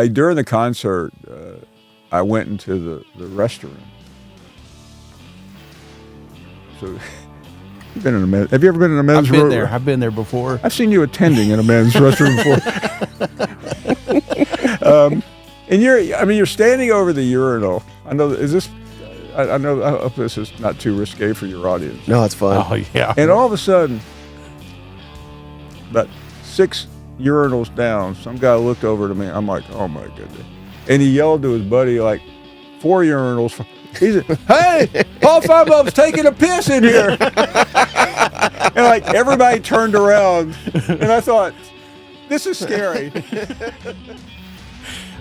during the concert, I went into the restroom. So, you've been in a men's. Have you ever been in a men's room? I've been there before. I've seen you attending in a men's restroom before. And you're standing over the urinal. I know. I know. I hope this is not too risque for your audience. No, it's fine. Oh yeah. And all of a sudden, about 6 urinals down, some guy looked over to me. I'm like, oh my goodness! And he yelled to his buddy, like 4 urinals. He said, "Hey, Paul Finebaum's taking a piss in here." And like everybody turned around, and I thought, this is scary.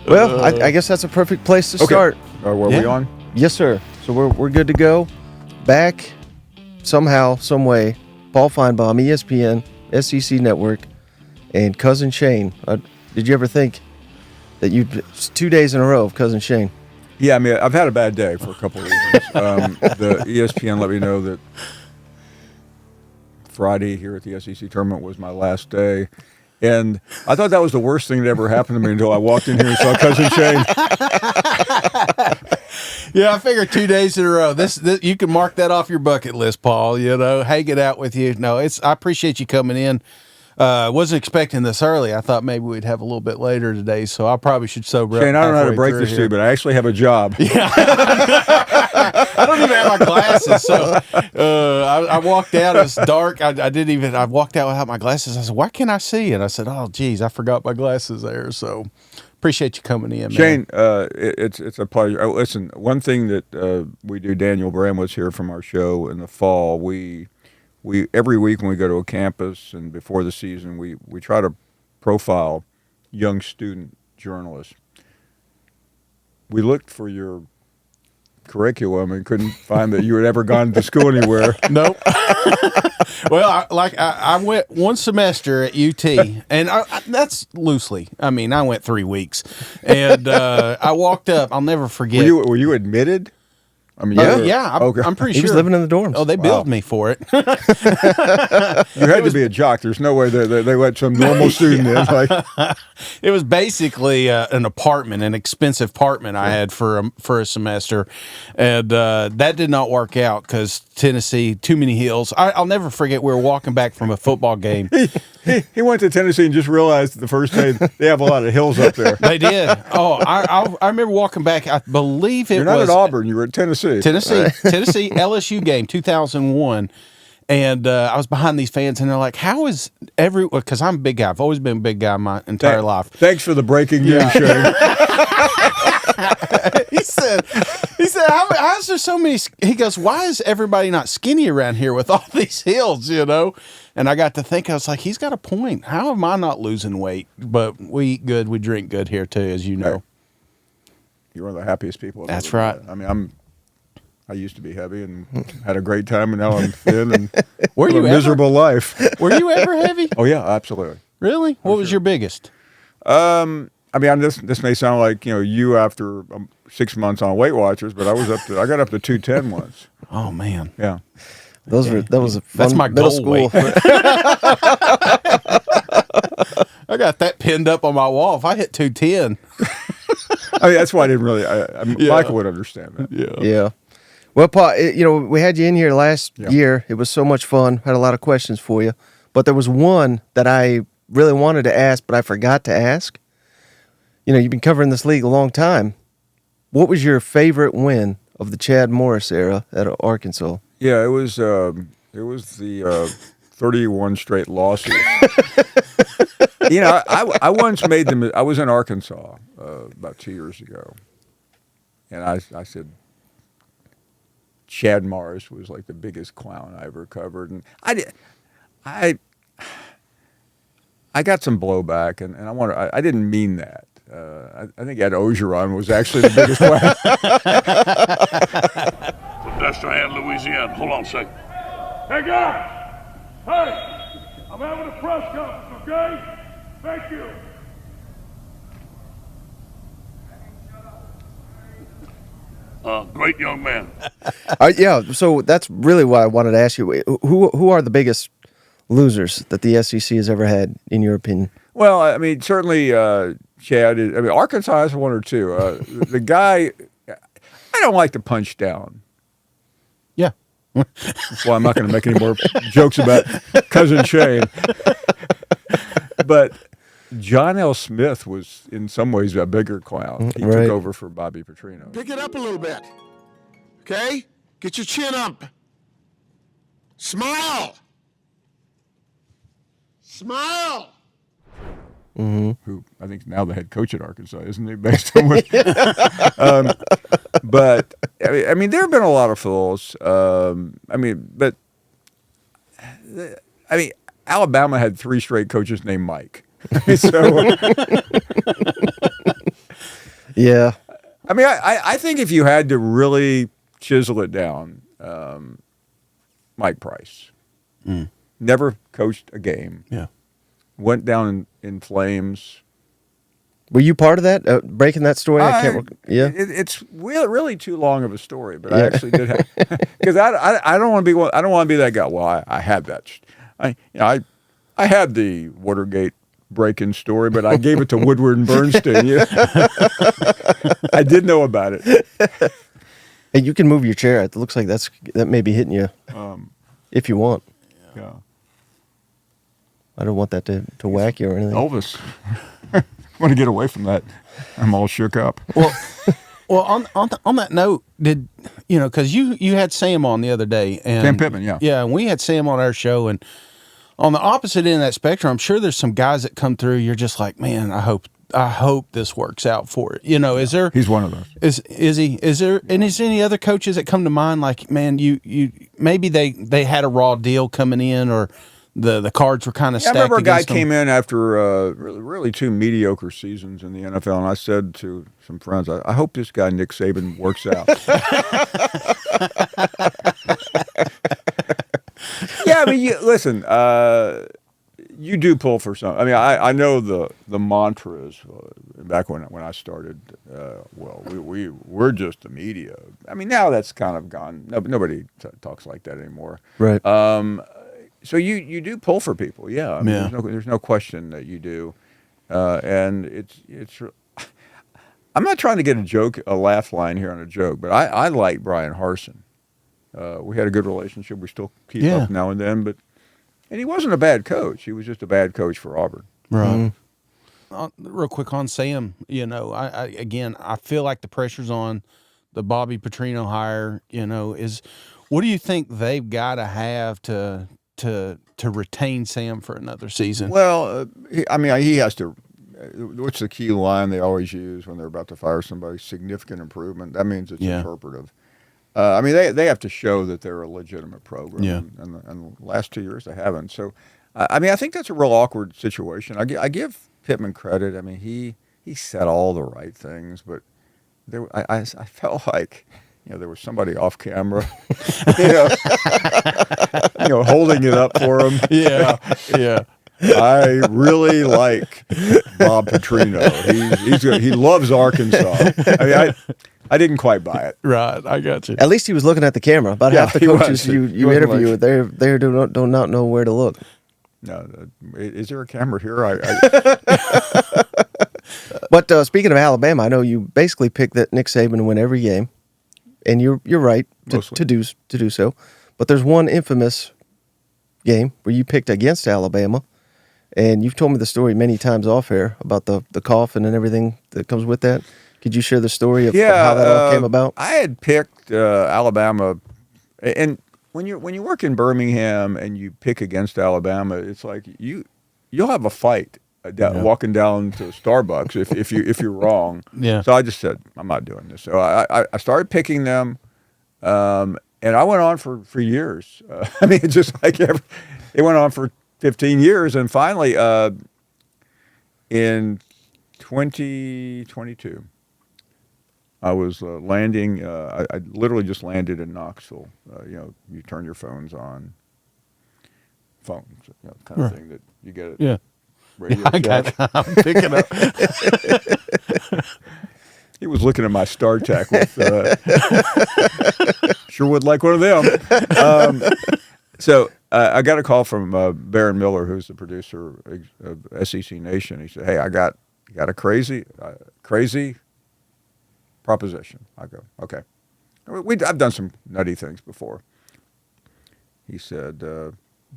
Well, I guess that's a perfect place to start. Were we on? Yes, sir. So we're good to go. Back somehow, some way. Paul Finebaum, ESPN, SEC Network, and Cousin Shane. Did you ever think that it's 2 days in a row of Cousin Shane? Yeah, I mean, I've had a bad day for a couple of reasons. The ESPN let me know that Friday here at the SEC tournament was my last day. And I thought that was the worst thing that ever happened to me until I walked in here and saw Cousin Shane. Yeah, I figured 2 days in a row. This you can mark that off your bucket list, Paul. You know, hang it out with you. No, I appreciate you coming in. Wasn't expecting this early. I thought maybe we'd have a little bit later today, so I probably should sober up. Shane, I don't know how to break this to you, but I actually have a job. Yeah. I don't even have my glasses, so I walked out. It was dark. I walked out without my glasses. I said, "Why can't I see?" And I said, "Oh, geez, I forgot my glasses there." So appreciate you coming in, man. Shane, it's a pleasure. Listen, one thing that we do, Daniel Bramlett's here from our show in the fall. We every week when we go to a campus and before the season, we try to profile young student journalists. We looked for your curriculum and couldn't find that you had ever gone to school anywhere. Nope. Well, I went one semester at UT, and that's loosely. I mean, I went 3 weeks, and I walked up. I'll never forget. Were you admitted? I mean, I'm pretty sure. He was living in the dorms. Oh, they billed me for it. You had to be a jock. There's no way they let some normal student in. Like, it was basically an apartment, an expensive apartment I had for a semester, and that did not work out because Tennessee, too many hills. I'll never forget. We were walking back from a football game. He went to Tennessee and just realized the first day they have a lot of hills up there. They did. Oh, I remember walking back. I believe You're not at Auburn. You were at Tennessee. Tennessee LSU game 2001, and I was behind these fans, and they're like, "How is because I'm a big guy. I've always been a big guy my entire life." Thanks for the breaking news, Shane. He said, how is there so many? He goes, "Why is everybody not skinny around here with all these hills?" You know. And I got to think, I was like, he's got a point. How am I not losing weight? But we eat good, we drink good here too, as you know. You're one of the happiest people I've That's ever right. met. I mean, I used to be heavy and had a great time, and now I'm thin and Were you a miserable life. Were you ever heavy? Oh yeah, absolutely. Really? What was your biggest? I mean, this may sound like you after 6 months on Weight Watchers, but I got up to 210 once. Oh man. Yeah. That was a fun That's my middle goal school. weight. I got that pinned up on my wall. If I hit 210. I mean, that's why I didn't really. Michael would understand that. Yeah. Well, Paul, we had you in here last year. It was so much fun. Had a lot of questions for you, but there was one that I really wanted to ask, but I forgot to ask. You've been covering this league a long time. What was your favorite win of the Chad Morris era at Arkansas? Yeah, it was the 31 straight losses. I once made them. I was in Arkansas about 2 years ago, and I said Chad Morris was like the biggest clown I ever covered, and I got some blowback, and I didn't mean that. I think Ed Ogeron was actually the biggest clown. Pedestrian, Louisiana. Hold on a second. Hey, guys! Hey! I'm having a press conference, okay? Thank you. Great young man. So that's really what I wanted to ask you. Who are the biggest losers that the SEC has ever had, in your opinion? Well, I mean, certainly Chad, I mean, Arkansas has one or two. The guy, I don't like to punch down. Yeah. Well, I'm not going to make any more jokes about Cousin Shane. But John L. Smith was, in some ways, a bigger clown. He Right. took over for Bobby Petrino. Pick it up a little bit. Okay? Get your chin up. Smile. Smile. Who I think is now the head coach at Arkansas, isn't he? Based on what, but I mean, there have been a lot of fools. I mean, Alabama had 3 straight coaches named Mike. So, Yeah. I mean, I think if you had to really chisel it down, Mike Price never coached a game. Yeah. Went down in flames. Were you part of that? Breaking that story? Yeah. It's really too long of a story, but I actually did have, because I don't want to be that guy. Well, I had that. I had the Watergate break-in story, but I gave it to Woodward and Bernstein. Yeah. I did know about it. Hey, you can move your chair. It looks like that may be hitting you. If you want. Yeah. I don't want that to whack you or anything. Elvis. I want to get away from that. I'm all shook up. Well, on that note, because you had Sam on the other day, and Sam Pittman, yeah. yeah, and we had Sam on our show, and on the opposite end of that spectrum, I'm sure there's some guys that come through. You're just like, man, I hope this works out for it. Is there? He's one of those. Is he? Is there? And is there any other coaches that come to mind? Like, man, you maybe they had a raw deal coming in, or the cards were kind of stacked. I remember a guy against them. came in after really 2 mediocre seasons in the NFL, and I said to some friends, I hope this guy Nick Saban works out. Yeah, I mean, listen, you do pull for some. I mean, I know the mantras back when I started. We're just the media. I mean, now that's kind of gone. Nobody talks like that anymore. Right. So you do pull for people, yeah. I mean, there's no question that you do, and it's. I'm not trying to get a laugh line here on a joke, but I like Brian Harsin. We had a good relationship. We still keep up now and then, and he wasn't a bad coach. He was just a bad coach for Auburn. Right. Real quick on Sam, I feel like the pressure's on the Bobby Petrino hire. Is what do you think they've got to have to retain Sam for another season? Well, he has to. What's the key line they always use when they're about to fire somebody? Significant improvement. That means it's interpretive. They have to show that they're a legitimate program. Yeah. And the last 2 years they haven't. So, I think that's a real awkward situation. I give Pittman credit. I mean, he said all the right things, but I felt like there was somebody off camera, holding it up for him. Yeah, yeah. I really like Bob Petrino. He loves Arkansas. I didn't quite buy it. Right, I got you. At least he was looking at the camera. About half the coaches you interview, they do not know where to look. No, is there a camera here? But speaking of Alabama, I know you basically picked that Nick Saban to win every game, and you're right to do so. But there's one infamous game where you picked against Alabama, and you've told me the story many times off air about the coffin and everything that comes with that. Could you share the story of how that all came about? I had picked Alabama, and when you work in Birmingham and you pick against Alabama, it's like you'll have a fight walking down to Starbucks if you're wrong. Yeah. So I just said I'm not doing this. So I started picking them, and I went on for years. It's just like it went on for 15 years, and finally in 2022. I was landing. I literally just landed in Knoxville. You turn your phones on. Phones, kind of thing that you get it. Yeah. Radio I got. I'm picking up. He was looking at my StarTech with. Sure would like one of them. So I got a call from Baron Miller, who's the producer of SEC Nation. He said, "Hey, I got got a crazy proposition. I go, okay. I've done some nutty things before. He said,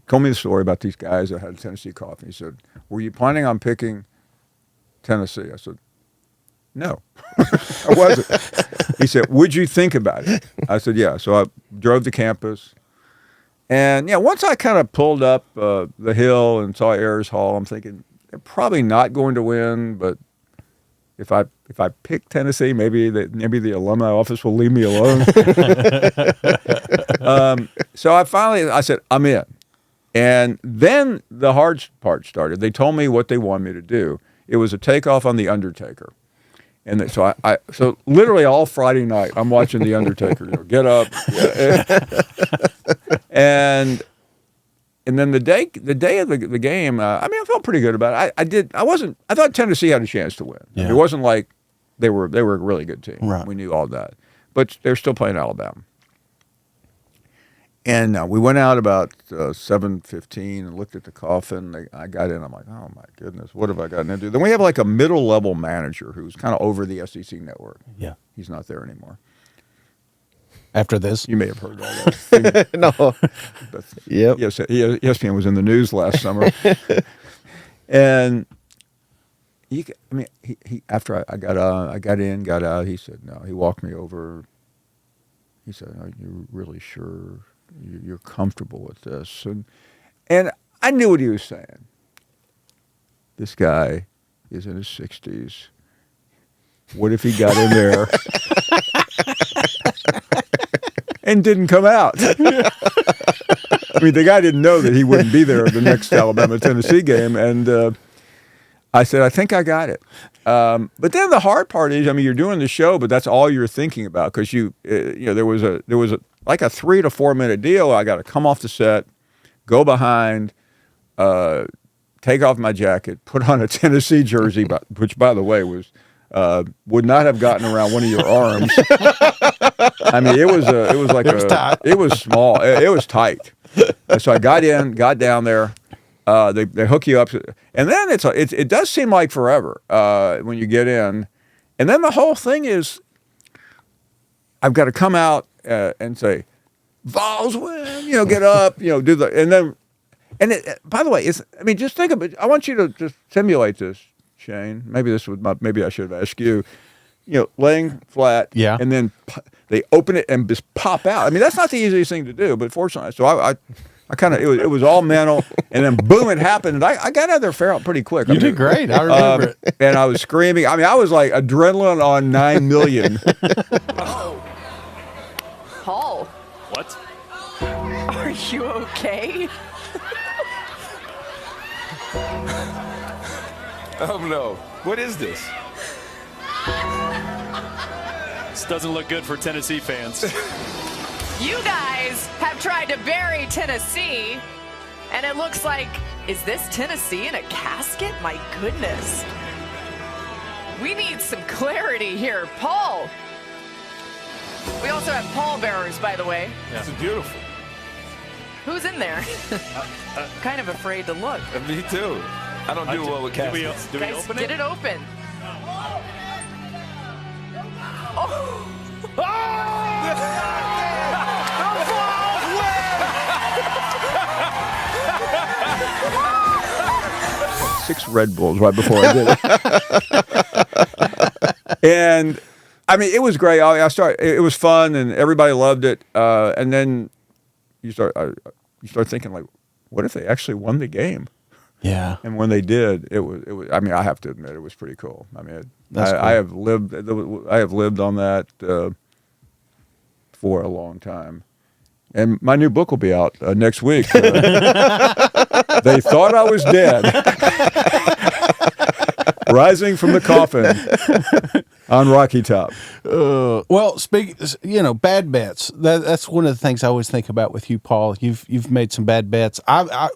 told me the story about these guys that had Tennessee coffee. He said, were you planning on picking Tennessee? I said, no, I wasn't. He said, would you think about it? I said, yeah. So I drove to campus. And, yeah, once I kind of pulled up the hill and saw Ayers Hall, I'm thinking, they're probably not going to win, but if I pick Tennessee, maybe the alumni office will leave me alone. So I said, I'm in. And then the hard part started. They told me what they wanted me to do. It was a takeoff on The Undertaker. And so so literally all Friday night, I'm watching The Undertaker, get up. And then the day of the game, I felt pretty good about it. I thought Tennessee had a chance to win. Yeah. It wasn't like they were a really good team. Right. We knew all that. But they're still playing Alabama. And we went out about 7:15 and looked at the coffin. I got in. I'm like, oh, my goodness, what have I gotten into? Then we have like a middle-level manager who's kind of over the SEC network. Yeah. He's not there anymore. After this? You may have heard all that. No. But Yep. Yes, ESPN was in the news last summer. And he after I got out, he said, no, he walked me over. He said, are you really sure you're comfortable with this? And I knew what he was saying. This guy is in his 60s. What if he got in there and didn't come out? I mean, the guy didn't know that he wouldn't be there at the next Alabama-Tennessee game. And I said, I think I got it. But then the hard part is, you're doing the show, but that's all you're thinking about because there was like a 3 to 4 minute deal. I got to come off the set, go behind, take off my jacket, put on a Tennessee jersey, which by the way would not have gotten around one of your arms. I mean, it was small. It was tight. So I got down there. They hook you up, and then it does seem like forever when you get in, and then the whole thing is, I've got to come out and say, Vols win, get up, do the, by the way, just think of it. I want you to just simulate this, Shane. Maybe I should have asked you, laying flat, yeah, and then they open it and just pop out. That's not the easiest thing to do, but fortunately, so I kind of, it was all mental, and then boom, it happened, and I got out of there pretty quick. You did great. I remember it. And I was screaming. I was like adrenaline on 9 million. Paul. What? Are you okay? Oh no. What is this? This doesn't look good for Tennessee fans. You guys have tried to bury Tennessee, and it looks like, is this Tennessee in a casket? My goodness. We need some clarity here. Paul. We also have pallbearers, by the way. Yeah. This is beautiful. Who's in there? Kind of afraid to look. Me too. I don't do well with caskets. Do we Guys, open get it? it open. Oh! 6 Red Bulls right before I did it. And it was great. It was fun, and everybody loved it. And then you start thinking, like, what if they actually won the game? Yeah. And when they did, it was. I have to admit, it was pretty cool. That's cool. I have lived on that for a long time. And my new book will be out next week. They thought I was dead. Rising from the coffin on Rocky Top. Well, bad bets. That's one of the things I always think about with you, Paul. You've made some bad bets.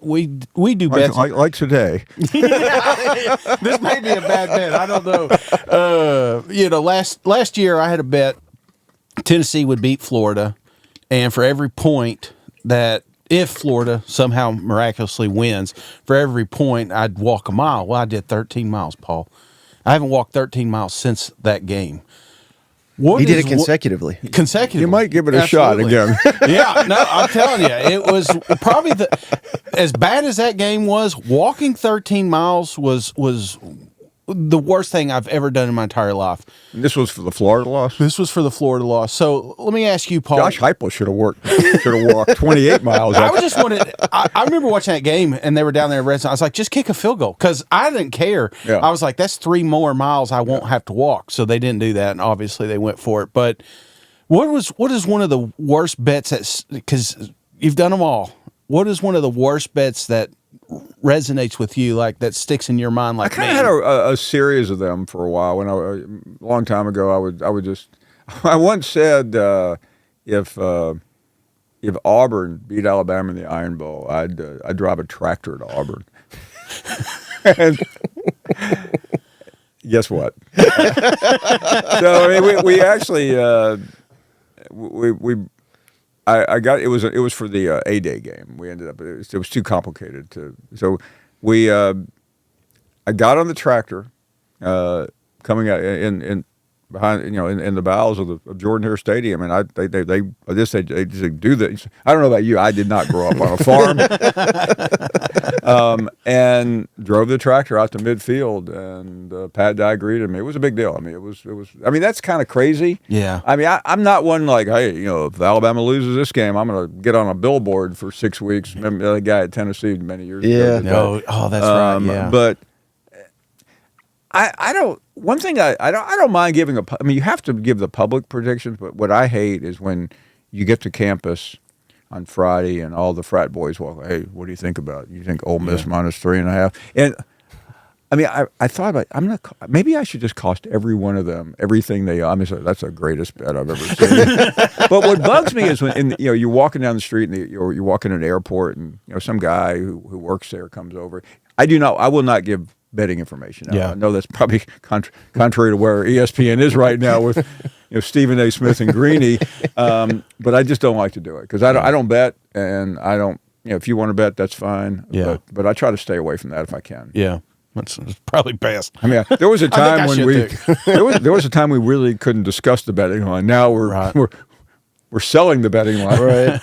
We do bets like today. This may be a bad bet. I don't know. Last year I had a bet Tennessee would beat Florida, and for every point that if Florida somehow miraculously wins, for every point I'd walk a mile. Well, I did 13 miles, Paul. I haven't walked 13 miles since that game. He did it consecutively. Consecutively. You might give it a Absolutely. shot again. Yeah, no, I'm telling you, it was probably as bad as that game was. Walking 13 miles was the worst thing I've ever done in my entire life. And this was for the Florida loss. This was for the Florida loss. So let me ask you, Paul. Josh Heupel should have walked 28 miles. I just wanted. I remember watching that game, and they were down there in red zone. I was like, just kick a field goal, because I didn't care. Yeah. I was like, that's 3 more miles I won't have to walk. So they didn't do that, and obviously they went for it. But what is one of the worst bets because you've done them all? What is one of the worst bets that resonates with you, like that sticks in your mind? Like, I kind of had a series of them for a while. A long time ago, I would just. I once said if Auburn beat Alabama in the Iron Bowl, I'd drive a tractor to Auburn. And guess what? So I mean, we actually I got it was for the A-Day game. We ended up it was too complicated so we I got on the tractor coming out in behind in the bowels of Jordan Hare Stadium, and they just do this. I don't know about you. I did not grow up on a farm. And drove the tractor out to midfield, and Pat Dye greeted me. It was a big deal. I mean, it was. I mean, that's kind of crazy. Yeah. I mean, I'm not one like, hey, if Alabama loses this game, I'm going to get on a billboard for 6 weeks. Remember the guy at Tennessee many years ago? No. Oh, that's right. Yeah. But I don't. One thing I don't mind giving I mean, you have to give the public predictions, but what I hate is when you get to campus on Friday and all the frat boys walk. Hey, what do you think about it? You think Ole Miss minus 3.5? And I mean, I thought about maybe I should just cost every one of them everything they. I mean, that's the greatest bet I've ever seen. But what bugs me is when you're walking down the street and you're walking in an airport and some guy who works there comes over. I will not give betting information out. Yeah. I know that's probably contrary to where ESPN is right now with Stephen A. Smith and Greeny, but I just don't like to do it because I don't bet, and I don't. If you want to bet, that's fine. Yeah. But I try to stay away from that if I can. Yeah. That's probably best. I mean, there was a time when should there was a time we really couldn't discuss the betting line. Now we're selling the betting line. Right.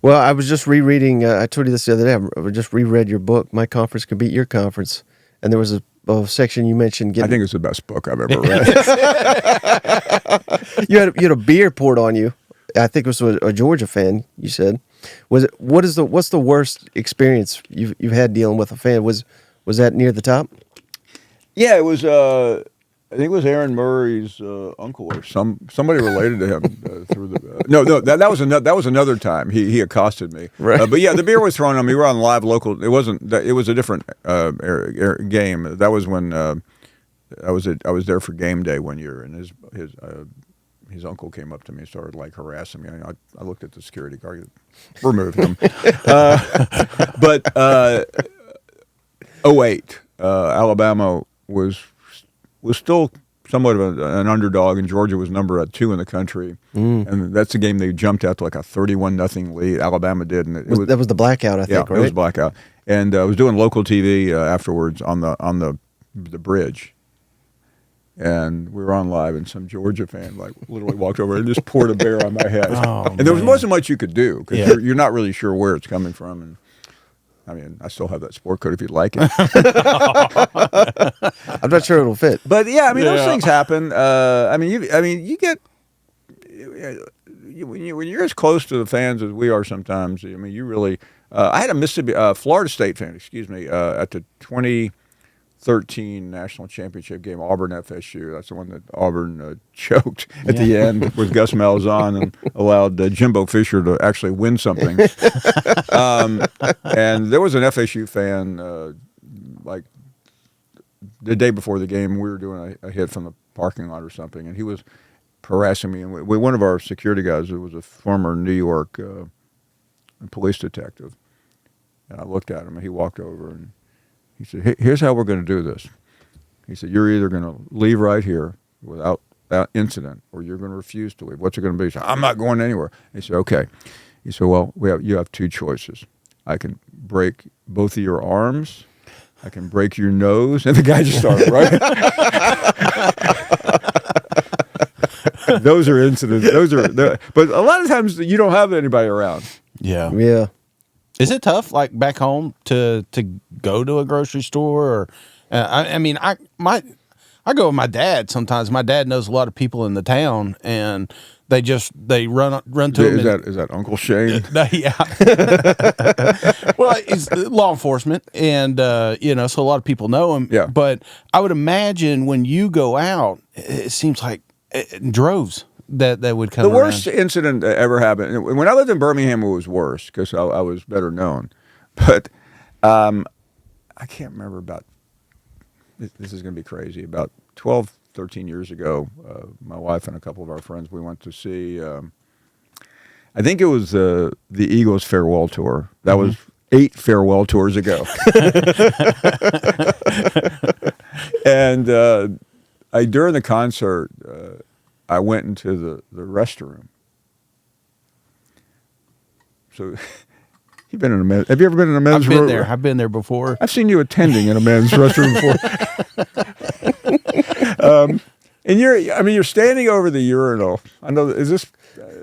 Well, I was just rereading. I told you this the other day. I just reread your book. My conference can beat your conference, and there was a section you mentioned. I think it's the best book I've ever read. You had a beer poured on you. I think it was a Georgia fan. You said, what's the worst experience you've had dealing with a fan? Was that near the top? Yeah, it was. I think it was Aaron Murray's uncle or somebody related to him through the. No, that was another time he accosted me. Right. But yeah, the beer was thrown on me. We were on live local. It wasn't. It was a different game. That was when I was there for game day one year, and his uncle came up to me and started harassing me. I looked at the security guard, removed him. But 2008, Alabama was still somewhat of an underdog, and Georgia was number 2 in the country. And that's the game they jumped out to a 31-0 lead. Alabama did, and that was the blackout, I think, yeah, right? it was blackout. And I was doing local TV afterwards on the bridge, and we were on live, and some Georgia fan literally walked over and just poured a beer on my head. Oh, and there wasn't much you could do because you're not really sure where it's coming from. And I mean, I still have that sport coat if you'd like it. I'm not sure it'll fit. But yeah, I mean, those things happen. You get when you're as close to the fans as we are sometimes. I mean, you really. I had a Florida State fan, at the 2013 national championship game, Auburn FSU. That's the one that Auburn choked at the end with Gus Malzahn and allowed Jimbo Fisher to actually win something. And there was an FSU fan, the day before the game, we were doing a hit from the parking lot or something, and he was harassing me. And one of our security guys, who was a former New York police detective, and I looked at him, and he walked over, and he said, here's how we're going to do this. He said, you're either going to leave right here without incident, or you're going to refuse to leave. What's it going to be? He said, I'm not going anywhere. He said, okay. He said, well, you have 2 choices. I can break both of your arms, I can break your nose. And the guy just started, right? Those are incidents. But a lot of times you don't have anybody around. Yeah. Yeah. Is it tough, like back home, to go to a grocery store? Or I mean, I go with my dad sometimes. My dad knows a lot of people in the town, and they run to him. Is that Uncle Shane? Yeah. Well, he's law enforcement, and so a lot of people know him. Yeah. But I would imagine when you go out, it seems like droves that would come. The worst incident that ever happened when I lived in Birmingham, it was worse because I was better known. But I can't remember about. This is going to be crazy. About 12, 13 years ago, my wife and a couple of our friends, we went to see. I think it was the Eagles farewell tour. That was 8 farewell tours ago. And during the concert, I went into the restroom. So, you've been in a men's. Have you ever been in a men's room? I've been there before. I've seen you attending in a men's restroom before. And you're standing over the urinal. I know.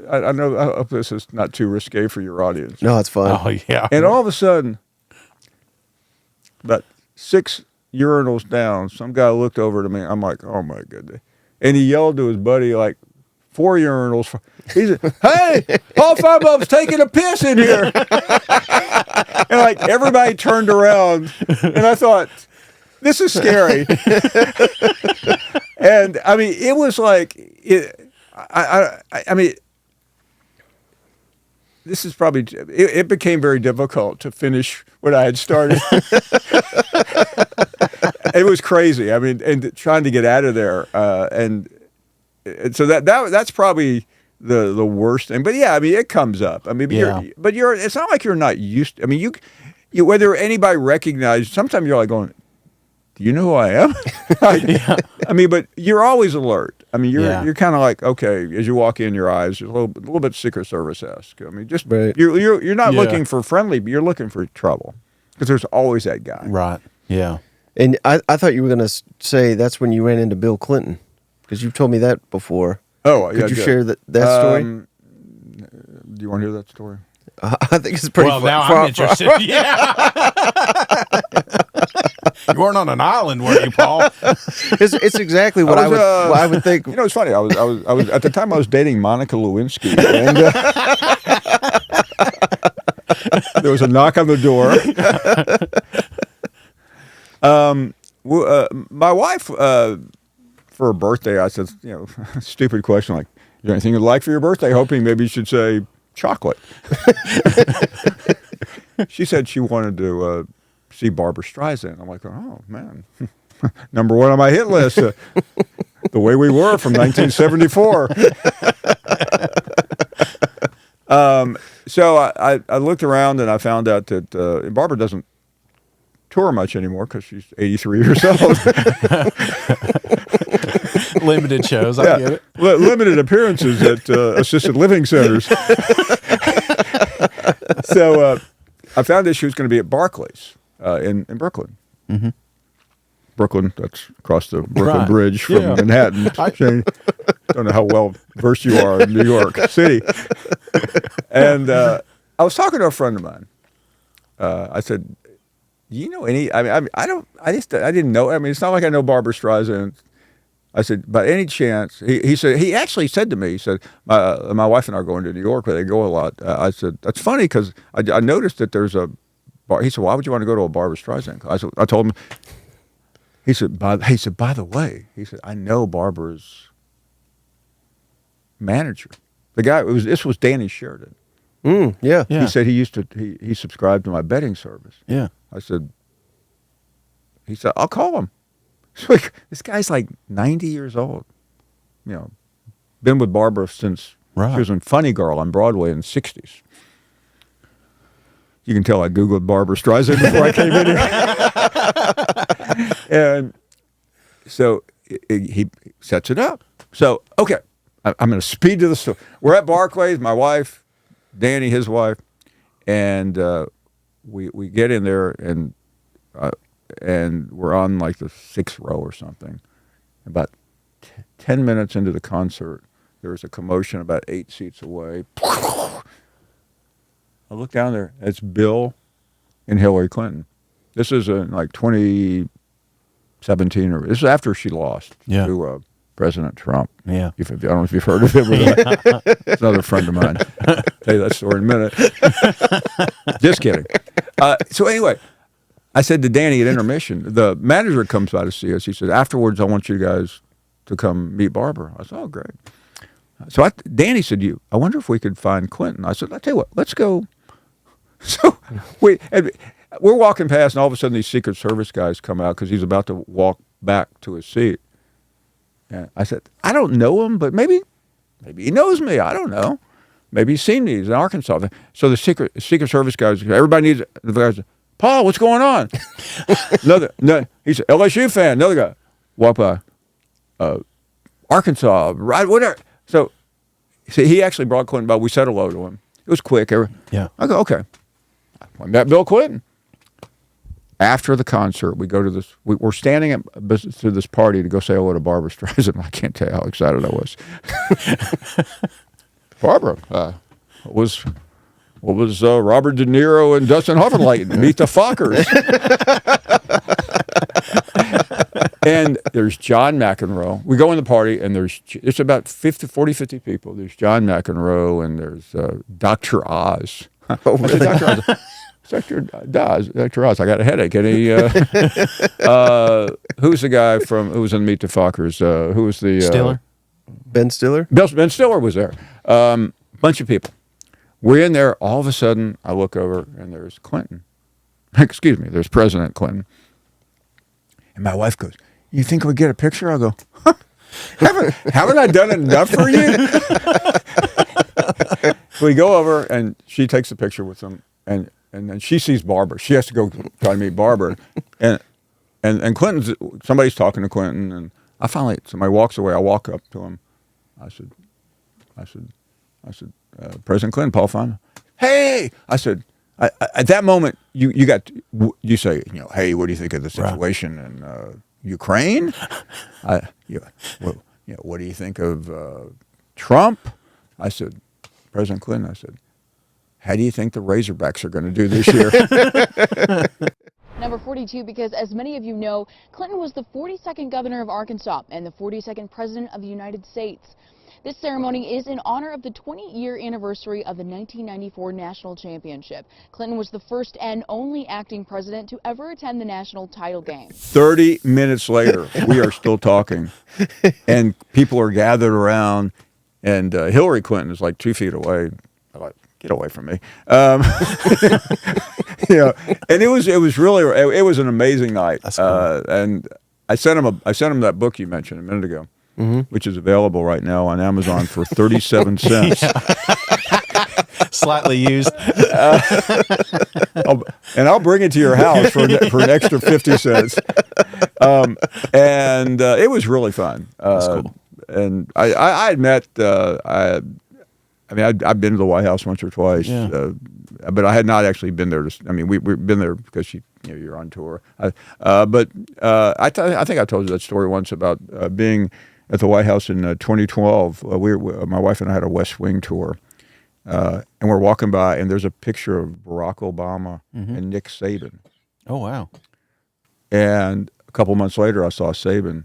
I know. I hope this is not too risque for your audience. No, it's fine. Oh yeah. And all of a sudden, about 6 urinals down, some guy looked over to me. I'm like, oh my goodness. And he yelled to his buddy, like, 4 urinals. He said, hey, Paul Finebaum's taking a piss in here. And like everybody turned around. And I thought, this is scary. And I mean, it was like, I mean, this is probably, it became very difficult to finish what I had started. It was crazy. I mean, and trying to get out of there, and so that's probably the worst thing. But yeah, I mean, it comes up. I mean, it's not like you're not used to, I mean, you whether anybody recognizes. Sometimes you're like going, do you know who I am? I mean, but you're always alert. I mean, you're kind of like, okay, as you walk in, your eyes, you're a little bit Secret Service-esque. I mean, just right. you're not looking for friendly, but you're looking for trouble because there's always that guy. Right. Yeah. And I thought you were going to say that's when you ran into Bill Clinton, because you've told me that before. Oh, yeah. Could you share that story? Do you want to hear that story? I think it's pretty Well, now I'm interested. Yeah. You weren't on an island, were you, Paul? It's exactly what I would think. You know, it's funny. I was at the time I was dating Monica Lewinsky, and there was a knock on the door. My wife, for her birthday, I said, stupid question like, is there anything you'd like for your birthday? Hoping maybe you should say chocolate. She said she wanted to see Barbra Streisand. I'm like, oh man, number 1 on my hit list. The Way We Were from 1974. So I looked around and I found out that Barbara doesn't tour much anymore because she's 83 years old. Limited shows, I get it. Limited appearances at assisted living centers. So I found that she was going to be at Barclays in Brooklyn. Mm-hmm. Brooklyn, that's across the Brooklyn Bridge from Manhattan. Shane, don't know how well versed you are in New York City. And I was talking to a friend of mine. I said, do you know any? I didn't know. I mean, it's not like I know Barbra Streisand. I said, by any chance? He said, he actually said to me, he said, my wife and I are going to New York where they go a lot. I said, that's funny because I noticed that there's a bar. He said, why would you want to go to a Barbra Streisand? I told him. He said, by the way, he said, I know Barbara's manager. The guy, this was Danny Sheridan. Yeah. He said he subscribed to my betting service. Yeah. He said, I'll call him. So this guy's like 90 years old. Been with Barbara since she was in Funny Girl on Broadway in the 60s. You can tell I Googled Barbra Streisand before I came in here. And so he sets it up. So, okay, I'm going to speed to the story. We're at Barclays, my wife, Danny, his wife, and we get in there, and and we're on like the 6th row or something. About 10 minutes into the concert, there was a commotion about 8 seats away. I look down there. It's Bill and Hillary Clinton. This is in like 2017, or this is after she lost to President Trump. Yeah. I don't know if you've heard of him. It's another friend of mine. I'll tell you that story in a minute. Just kidding. So anyway, I said to Danny at intermission, the manager comes by to see us. He said, afterwards, I want you guys to come meet Barbara. I said, oh, great. So Danny said, I wonder if we could find Clinton. I said, I'll tell you what, let's go. So we're walking past, and all of a sudden these Secret Service guys come out because he's about to walk back to his seat. And I said, I don't know him, but maybe he knows me. I don't know. Maybe he's seen me. He's in Arkansas. So the Secret Service guys, everybody needs, the guys, Paul, what's going on? No, he's an LSU fan. Another guy walk by, Arkansas, right, whatever. So he actually brought Clinton by. We said hello to him. It was quick. Yeah. I go, okay. I met Bill Clinton. After the concert, we go to this. We're standing to this party to go say hello to Barbara Streisand. I can't tell you how excited I was. Barbara, what was Robert De Niro and Dustin Hoffenleiten? Meet the Fockers. And there's John McEnroe. We go in the party, and it's about 50 people. There's John McEnroe, and there's Dr. Oz. Oh, really? Dr. Oz. Dr. Oz, I got a headache. And who's the guy who was in Meet the Fockers? Who was the Stiller? Ben Stiller? Ben Stiller was there. Bunch of people. We're in there. All of a sudden, I look over, and there's Clinton. Excuse me, there's President Clinton. And my wife goes, you think we'll get a picture? I go, huh? Haven't I done enough for you? We go over, and she takes a picture with him, and then she sees Barbara. She has to go try to meet Barbara. And Clinton's, somebody's talking to Clinton, and somebody walks away. I walk up to him. I said, President Clinton, Paul Finebaum. Hey! I said, at that moment, you say, hey, what do you think of the situation in Ukraine? What do you think of Trump? I said, President Clinton, I said, how do you think the Razorbacks are going to do this year? Number 42, because as many of you know, Clinton was the 42nd governor of Arkansas and the 42nd president of the United States. This ceremony is in honor of the 20-year anniversary of the 1994 national championship. Clinton was the first and only acting president to ever attend the national title game. 30 minutes later, we are still talking, and people are gathered around, and Hillary Clinton is like 2 feet away. I'm like, get away from me. And it was really an amazing night. That's cool. And I sent him that book you mentioned a minute ago, which is available right now on Amazon for 37 cents. Slightly used. And I'll bring it to your house for an extra 50 cents. And it was really fun. That's cool. And I had met. I've been to the White House once or twice, but I had not actually been there. We've been there because you're on tour. But I think I told you that story once about being at the White House in 2012. My wife and I had a West Wing tour, and we're walking by, and there's a picture of Barack Obama and Nick Saban. Oh, wow. And a couple months later, I saw Saban,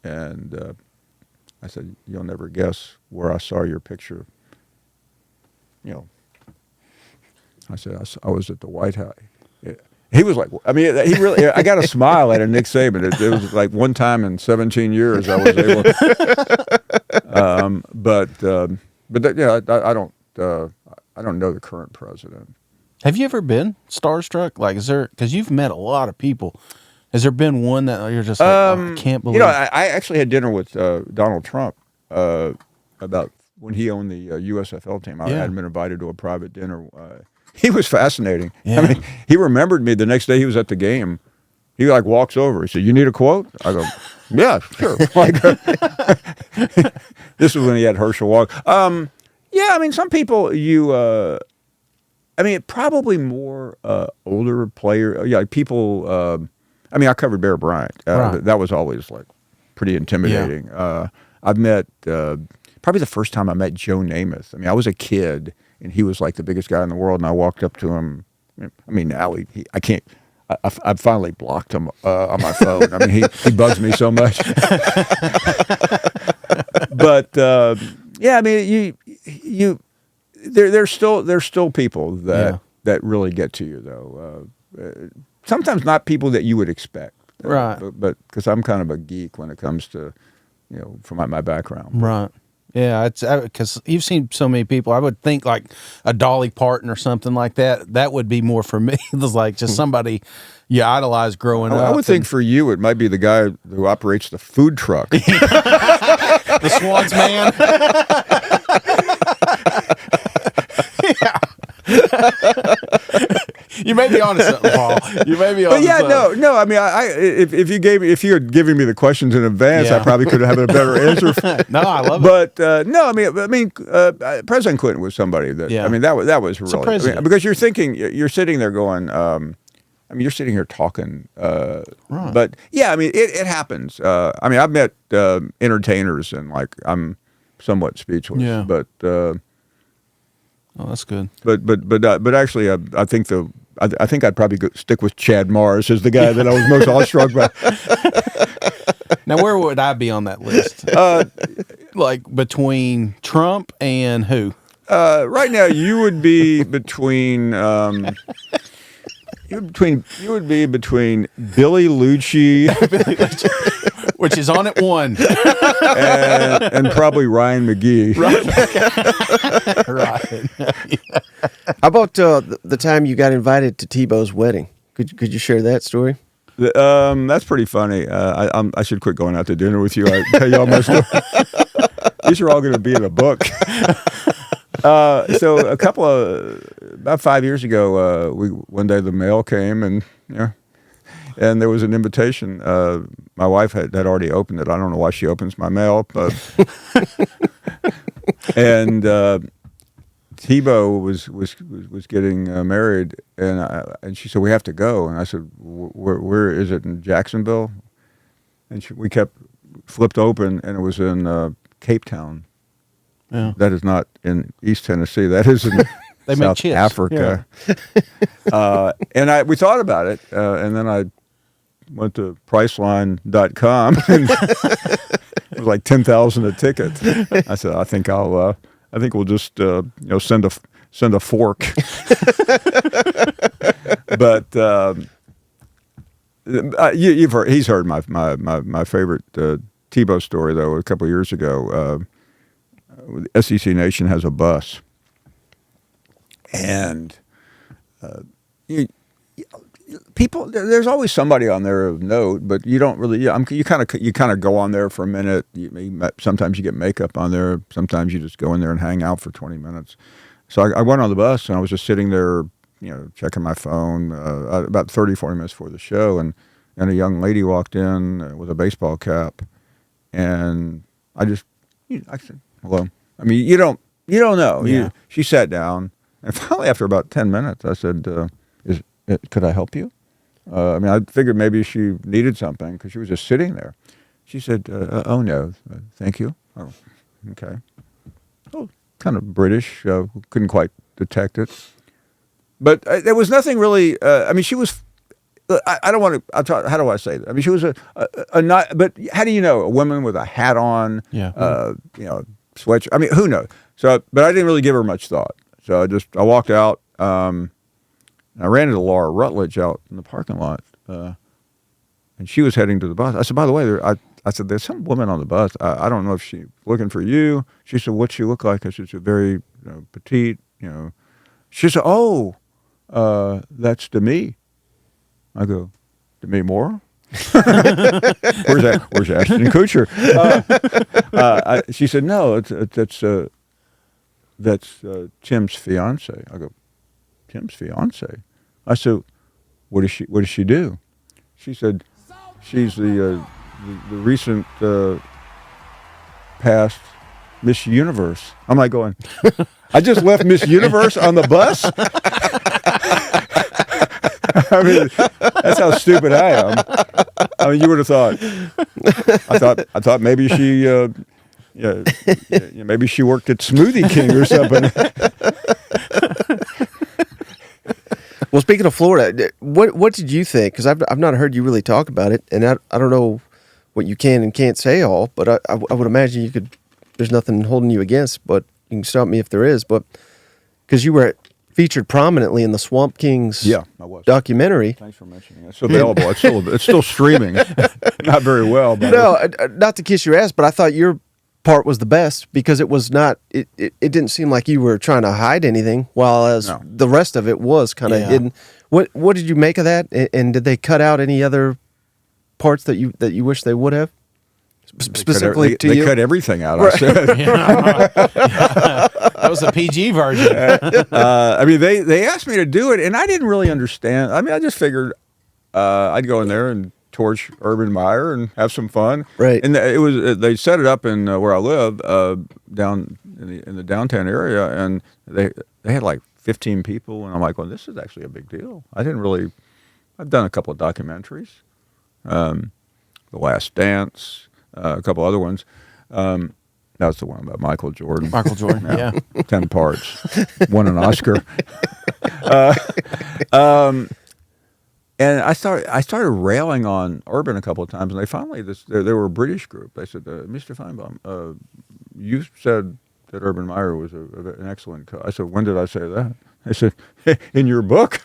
and I said, you'll never guess where I saw your picture. I said, I was at the White House. He was like, he really, I got a smile out of Nick Saban. It was like one time in 17 years I was able to. I don't know the current president. Have you ever been starstruck? Like, because you've met a lot of people. Has there been one that you're just like, I can't believe? I actually had dinner with Donald Trump about when he owned the USFL team. I had been invited to a private dinner. He was fascinating. Yeah. He remembered me the next day he was at the game. He walks over. He said, you need a quote? I go, yeah, sure. This was when he had Herschel Walker. Some people I mean, probably more older player. Yeah, people. I mean, I covered Bear Bryant. Right. That was always like pretty intimidating. I've met probably the first time I met Joe Namath. I mean, I was a kid, and he was like the biggest guy in the world, and I walked up to him. I mean, now I can't. I've finally blocked him on my phone. I mean, he bugs me so much. But yeah, I mean, there's still people that really get to you though. Sometimes not people that you would expect, right? But because I'm kind of a geek when it comes to, from my background, right? Yeah, it's because you've seen so many people. I would think like a Dolly Parton or something like that. That would be more for me. It was like just somebody you idolized growing up. I would think for you it might be the guy who operates the food truck, the Swans man. You may be onto something, Paul. You may be onto something. No. I mean, if you had given me the questions in advance, I probably could have had a better answer. No, I love it. But no, I mean, President Clinton was somebody that. I mean, that was really because you're thinking, you're sitting there going. I mean, you're sitting here talking. Right. But yeah, I mean, it happens. I mean, I've met entertainers and like I'm somewhat speechless. Yeah. But. Oh, that's good. But actually, I think I think I'd probably stick with Chad Morris as the guy that I was most awestruck by. Now, where would I be on that list? Like between Trump and who? Right now, you would be between. You would be between Billy Lucci, which is on at 1, and probably Ryan McGee. Right. How about the time you got invited to Tebow's wedding? Could you share that story? That's pretty funny. I should quit going out to dinner with you. I tell you all my stories. These are all going to be in a book. So about 5 years ago, one day the mail came and there was an invitation. My wife had already opened it. I don't know why she opens my mail, but and Tebow was getting married, and she said we have to go, and I said where is it, in Jacksonville? And we flipped open, and it was in Cape Town. Yeah. That is not in East Tennessee. That is in South Africa. Yeah. And we thought about it, and then I went to Priceline.com, and it was like $10,000 a ticket. I said, I think we'll just send a fork. But he's heard my favorite Tebow story though. A couple of years ago. SEC Nation has a bus, and people. There's always somebody on there of note, but you don't really. You kind of go on there for a minute. Sometimes you get makeup on there. Sometimes you just go in there and hang out for 20 minutes. So I went on the bus, and I was just sitting there, checking my phone about 30, 40 minutes before the show, and a young lady walked in with a baseball cap, and I said, hello. I mean, you don't know. Yeah. She sat down, and finally, after about 10 minutes, I said, could I help you? I mean, I figured maybe she needed something because she was just sitting there. She said, oh, no, thank you. Oh, okay. Oh, kind of British. Couldn't quite detect it. But there was nothing really, I mean, she was, I don't want to, how do I say that? I mean, she was a not, but how do you know? A woman with a hat on, sweatshirt. I mean, who knows? So, but I didn't really give her much thought. So I walked out. And I ran into Laura Rutledge out in the parking lot, and she was heading to the bus. I said, by the way, I said, there's some woman on the bus. I don't know if she's looking for you. She said, what's she look like? I said, she's very petite. She said, oh, that's Demi. I go, Demi Moore? Where's Ashton Kutcher? She said, no, that's Tim's fiance. I go, Tim's fiance? I said, what does she do? She said, she's the recent past Miss Universe. I'm like going, I just left Miss Universe on the bus? I mean, that's how stupid I am. I mean, you would have thought. I thought maybe she, maybe she worked at Smoothie King or something. Well, speaking of Florida, what did you think? Because I've not heard you really talk about it, and I don't know what you can and can't say all, but I would imagine you could. There's nothing holding you against, but you can stop me if there is. But because you were featured prominently in the Swamp Kings I was. documentary. Thanks for mentioning it. It's available. It's still streaming. Not very well. But No, not to kiss your ass, but I thought your part was the best because it was not. It didn't seem like you were trying to hide anything, while the rest of it was kind of hidden. What did you make of that? And did they cut out any other parts that you wish they would have? Specifically to you? They cut everything out. Right. I said. That was the PG version. I mean, they asked me to do it, and I didn't really understand. I mean, I just figured I'd go in there and torch Urban Meyer and have some fun. Right. And they set it up in where I live, down in the downtown area, and they had like 15 people, and I'm like, well, this is actually a big deal. I've done a couple of documentaries, The Last Dance. A couple other ones. That's the one about Michael Jordan. Michael Jordan, yeah. 10 parts. Won an Oscar. And I started railing on Urban a couple of times, and they finally, they were a British group. They said, Mr. Finebaum, you said that Urban Meyer was an excellent I said, when did I say that? They said, in your book,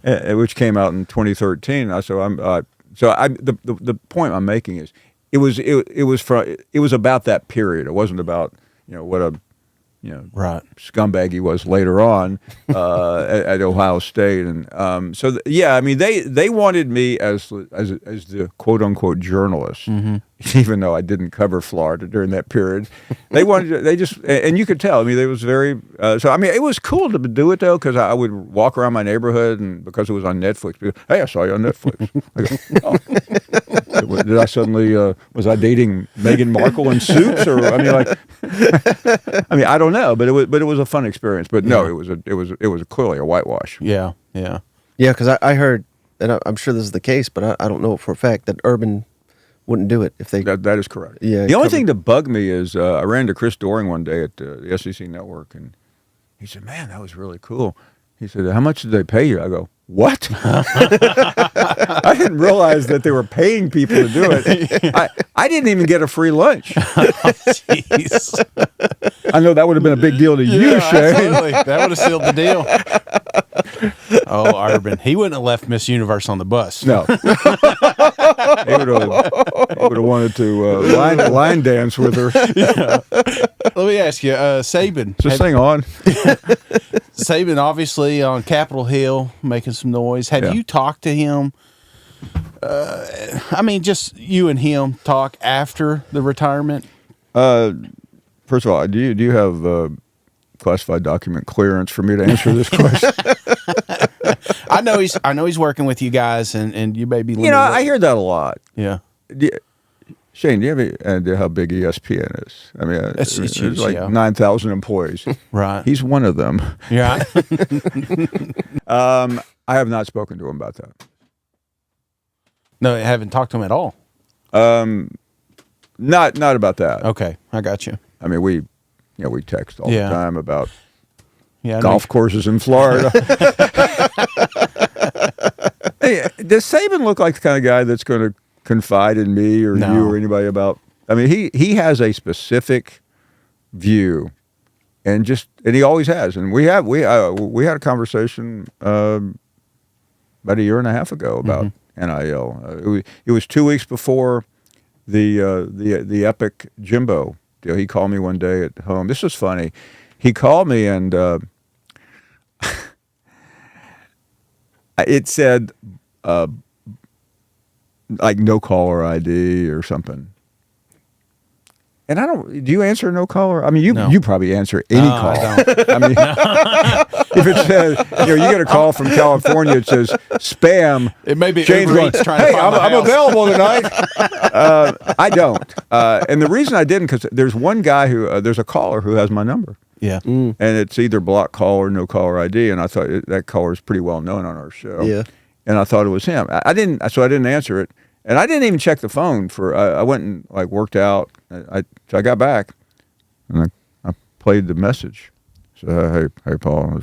which came out in 2013. I said, the point I'm making is, it was about that period. It wasn't about what a right scumbag he was later on at Ohio State, and I mean they wanted me as the quote unquote journalist, even though I didn't cover Florida during that period. They you could tell. I mean, it was very so. I mean, it was cool to do it though, because I would walk around my neighborhood, and because it was on Netflix, people, hey, I saw you on Netflix. I go, oh. Did I suddenly was I dating Meghan Markle in Suits, or I mean, I don't know, but it was a fun experience. But no, it was clearly a whitewash. Yeah. Because I heard, and I'm sure this is the case, but I don't know for a fact that Urban wouldn't do it if they. That is correct. Yeah. The only thing that bugged me is I ran into Chris Doring one day at the SEC Network, and he said, "Man, that was really cool." He said, "How much did they pay you?" I go, "What?" I didn't realize that they were paying people to do it. I didn't even get a free lunch. Jeez. I know that would have been a big deal to you, Shane. Absolutely. That would have sealed the deal. Oh, Urban. He wouldn't have left Miss Universe on the bus. No. He would have wanted to line dance with her. Yeah. Let me ask you, Saban. Is this thing on? Saban, obviously, on Capitol Hill, making some noise. Have you talked to him? I mean, just you and him talk after the retirement? First of all, do you have classified document clearance for me to answer this question? I know he's working with you guys, and you may be. I hear that a lot. Yeah. Shane, do you have any idea how big ESPN is? I mean, it's huge, like 9,000 employees. Right. He's one of them. Yeah. I have not spoken to him about that. No, I haven't talked to him at all. Not about that. Okay, I got you. I mean, we text all the time about golf courses in Florida. Hey, does Saban look like the kind of guy that's going to confide in me or you or anybody about? I mean, he has a specific view, and he always has. And we had a conversation about a year and a half ago about NIL. It was 2 weeks before the epic Jimbo deal. He called me one day at home. This was funny. He called me and it said like no caller ID or something. And do you answer no caller? I mean, you probably answer any call. I mean, if it says, you get a call from California, it says spam. It may be Shane's Uber Eats trying to find my I'm house. available tonight. I don't. And the reason I didn't, because there's one guy there's a caller who has my number. Yeah. and it's either block call or no caller ID. And I thought that caller is pretty well known on our show. Yeah. And I thought it was him. I didn't answer it, and I didn't even check the phone for. I went and like worked out. So I got back, and I played the message. So hey Paul,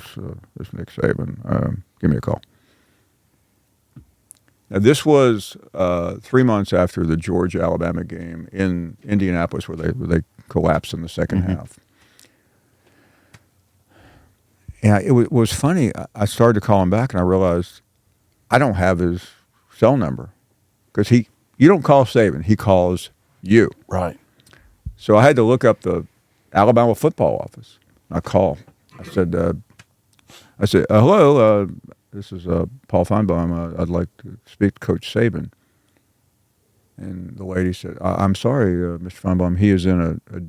this Nick Saban. Give me a call. Now, this was 3 months after the Georgia-Alabama game in Indianapolis, where they collapsed in the second half. Yeah, it was funny. I started to call him back, and I realized I don't have his cell number because you don't call Saban, he calls you. Right. So I had to look up the Alabama football office. I called. I said, hello. This is Paul Finebaum. I'd like to speak to Coach Saban. And the lady said, I'm sorry, Mr. Finebaum, he is in the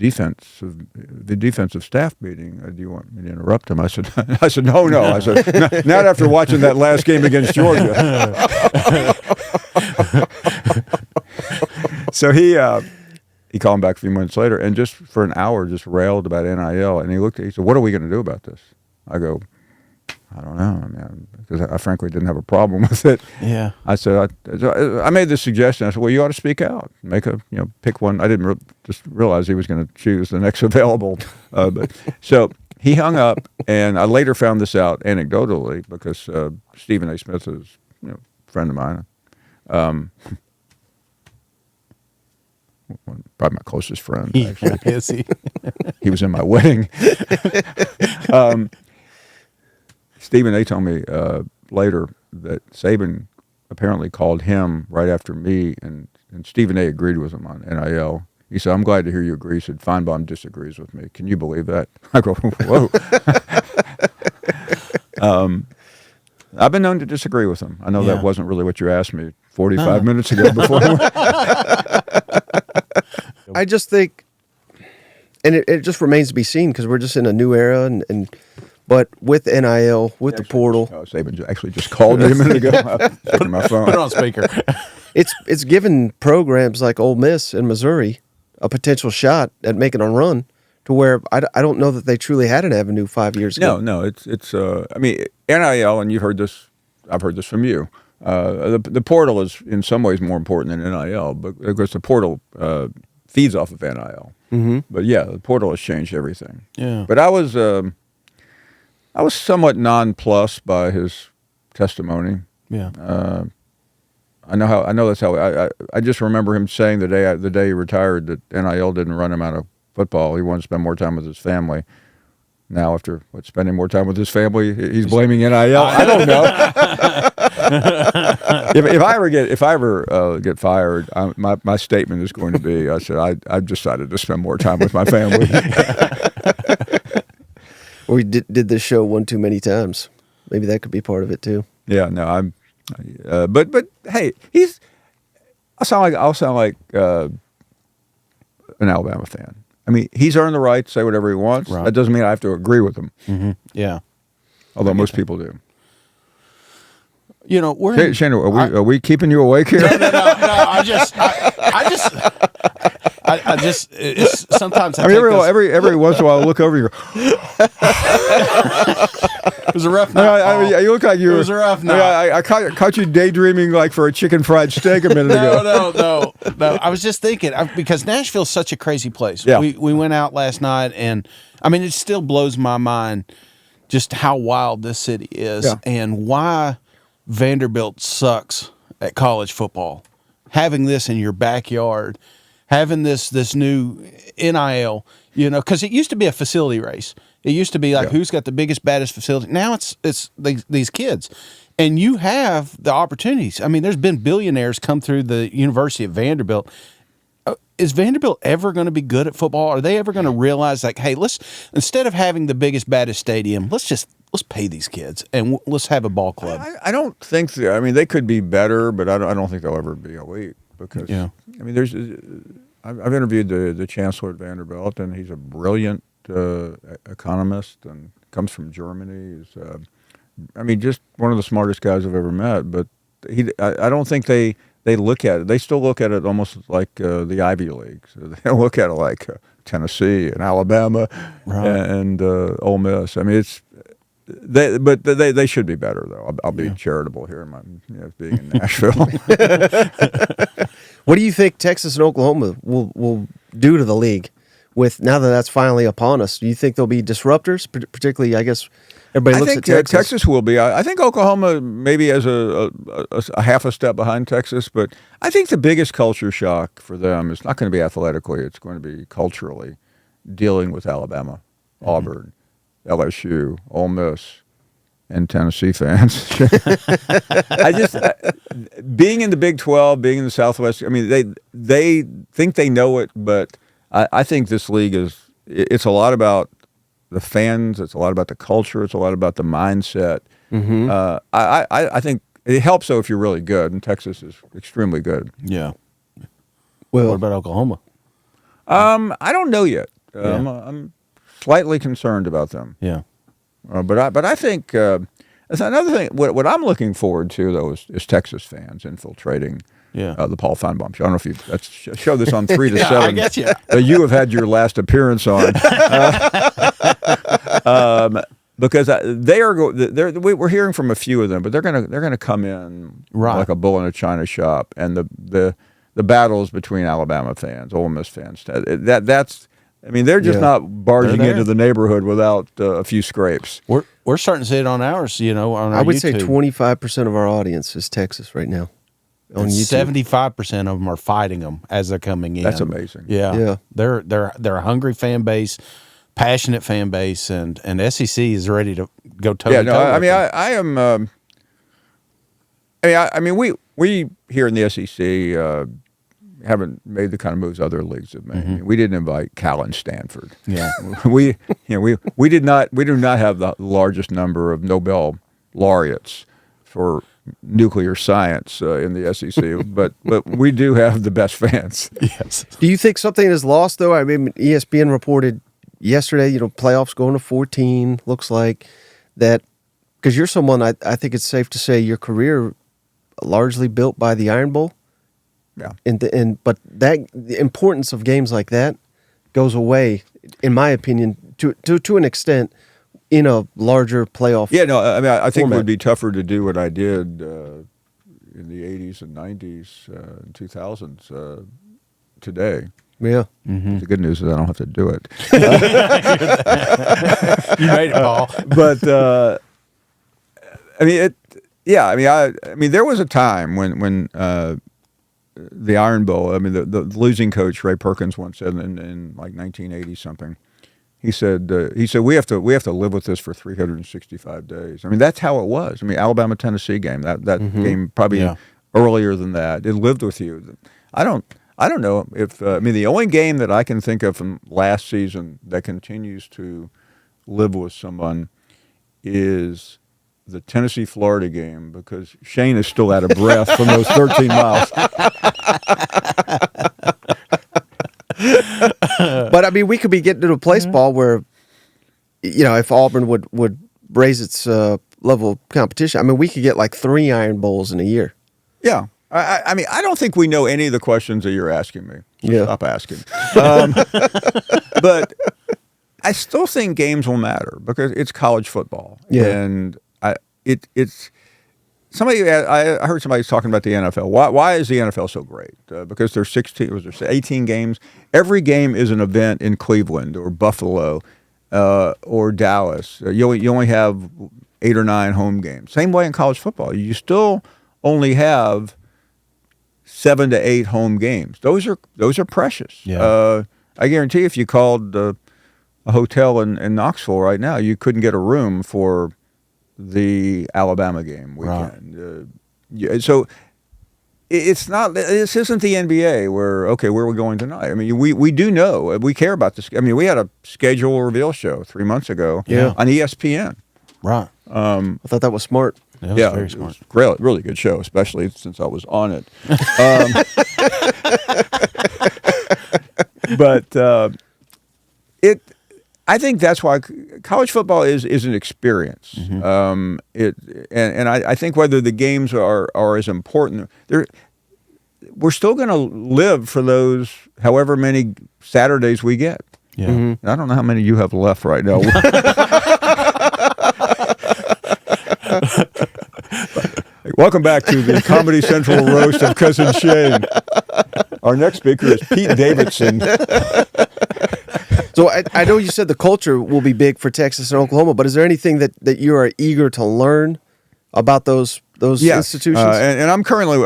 defensive staff meeting. Do you want me to interrupt him? I said, no. I said, not after watching that last game against Georgia. So he called him back a few minutes later, and just for an hour, just railed about NIL. And he said, what are we going to do about this? I go, I don't know. I mean, because I frankly didn't have a problem with it. Yeah. I said, I made this suggestion. I said, well, you ought to speak out. Pick one. I didn't just realize he was going to choose the next available. So he hung up, and I later found this out anecdotally because Stephen A. Smith is a friend of mine. Probably my closest friend, actually. Is he? He was in my wedding. Stephen A. told me later that Saban apparently called him right after me, and Stephen A. agreed with him on NIL. He said, I'm glad to hear you agree. He said, Finebaum disagrees with me. Can you believe that? I go, whoa. I've been known to disagree with him. I know that wasn't really what you asked me 45 minutes ago before. I just think, and it just remains to be seen because we're just in a new era, but with NIL, with the portal, Saban actually just called me a minute ago. I was checking my phone. Put it on speaker. it's given programs like Ole Miss and Missouri a potential shot at making a run to where I don't know that they truly had an avenue 5 years ago. No, it's. I mean, NIL, and you've heard this. I've heard this from you. The portal is in some ways more important than NIL, but because the portal feeds off of NIL. Mm-hmm. But yeah, the portal has changed everything. Yeah. But I was somewhat nonplussed by his testimony. Yeah. I know that's how. I just remember him saying the day he retired that NIL didn't run him out of football. He wanted to spend more time with his family. Now, after spending more time with his family, he's blaming NIL. I don't know. if I ever get fired, my statement is going to be, I said I've decided to spend more time with my family. We did this show one too many times. Maybe that could be part of it too. Yeah, no, but hey, I'll sound like an Alabama fan. I mean, he's earned the right to say whatever he wants. Right. That doesn't mean I have to agree with him. Mm-hmm. Yeah. Although most people do. We're Shane, are we keeping you awake here? No. I just it's, sometimes I mean, every once in a while I look over and you go, it was a rough night. You look like you. It was a rough night. I caught you daydreaming like for a chicken fried steak a minute ago. No. I was just thinking because Nashville's such a crazy place. Yeah. We went out last night, and I mean, it still blows my mind just how wild this city is and why Vanderbilt sucks at college football. Having this in your backyard, having this new NIL, because it used to be a facility race. It used to be like who's got the biggest, baddest facility. Now it's these kids, and you have the opportunities. I mean, there's been billionaires come through the University of Vanderbilt. Is Vanderbilt ever going to be good at football? Are they ever going to realize like, hey, let's instead of having the biggest, baddest stadium, let's pay these kids and let's have a ball club. I don't think so. I mean, they could be better, but I don't think they'll ever be elite because I mean, I've interviewed the chancellor at Vanderbilt, and he's a brilliant economist and comes from Germany. He's I mean, just one of the smartest guys I've ever met. But I don't think they look at it. They still look at it almost like the Ivy League. So they don't look at it like Tennessee and Alabama and Ole Miss. I mean, they should be better though. I'll be charitable here, being in Nashville. What do you think Texas and Oklahoma will do to the league with now that that's finally upon us? Do you think there'll be disruptors, particularly? I guess everybody looks at Texas. Texas will be. I think Oklahoma maybe has a half a step behind Texas, but I think the biggest culture shock for them is not going to be athletically; it's going to be culturally, dealing with Alabama, Auburn, LSU, Ole Miss, and Tennessee fans. Being in the Big 12, being in the Southwest. I mean, they think they know it, but I think this league it's a lot about the fans. It's a lot about the culture. It's a lot about the mindset. I think it helps though if you're really good, and Texas is extremely good. Yeah. Well, what about Oklahoma? I don't know yet. I'm slightly concerned about them. Yeah. But I think that's another thing. What I'm looking forward to though is Texas fans infiltrating the Paul Finebaum show. I don't know if you show this on 3 to 7. I guess you have had your last appearance on. Because we're hearing from a few of them, but they're gonna come in like a bull in a china shop, and the battles between Alabama fans, Ole Miss fans, that's. I mean, they're just not barging into the neighborhood without a few scrapes. We're starting to see it on ours, on our I would YouTube. say 25% of our audience is Texas right now on YouTube. 75% of them are fighting them as they're coming in. That's amazing. Yeah. They're a hungry fan base, passionate fan base, and SEC is ready to go toe to toe. I mean, I am. I mean, we here in the SEC. Haven't made the kind of moves other leagues have made. We didn't invite Cal and Stanford. Yeah, we do not have the largest number of Nobel laureates for nuclear science in the SEC, but we do have the best fans. Yes. Do you think something is lost though? I mean, ESPN reported yesterday, playoffs going to 14. Looks like that because you're someone I think it's safe to say your career largely built by the Iron Bowl. Yeah, but the importance of games like that goes away, in my opinion, to an extent, in a larger playoff. Yeah, no, I mean, I think format. it would be tougher to do what I did in the '80s and '90s, and 2000s today. Yeah, The good news is I don't have to do it. You made it, Paul. But I mean, I mean, there was a time when. The Iron Bowl. I mean, the losing coach Ray Perkins once said in like 1980 something. He said we have to live with this for 365 days. I mean, that's how it was. I mean, Alabama Tennessee game that game probably earlier than that. It lived with you. I don't know if I mean the only game that I can think of from last season that continues to live with someone is the Tennessee-Florida game because Shane is still out of breath from those 13 miles. But I mean, we could be getting to a place, Paul, where if Auburn would raise its level of competition, I mean, we could get like 3 Iron Bowls in a year. Yeah, I mean, I don't think we know any of the questions that you're asking me. So stop asking. But I still think games will matter because it's college football, and it's somebody. I heard somebody talking about the NFL. Why is the NFL so great? Because there's 18 games. Every game is an event in Cleveland or Buffalo or Dallas. You only have 8 or 9 home games. Same way in college football. You still only have 7 to 8 home games. Those are precious. Yeah. I guarantee if you called a hotel in Knoxville right now, you couldn't get a room for the Alabama game weekend. Right. So it's not. This isn't the NBA where where are we going tonight? I mean, we do know we care about this. I mean, we had a schedule reveal show 3 months ago on ESPN. Right. I thought that was smart. It was very smart. It was great, really good show, especially since I was on it. But I think that's why college football is an experience. I think whether the games are as important, we're still going to live for those however many Saturdays we get. Yeah. And I don't know how many you have left right now. Welcome back to the Comedy Central roast of Cousin Shane. Our next speaker is Pete Davidson. So I know you said the culture will be big for Texas and Oklahoma, but is there anything that you are eager to learn about those institutions? And I'm currently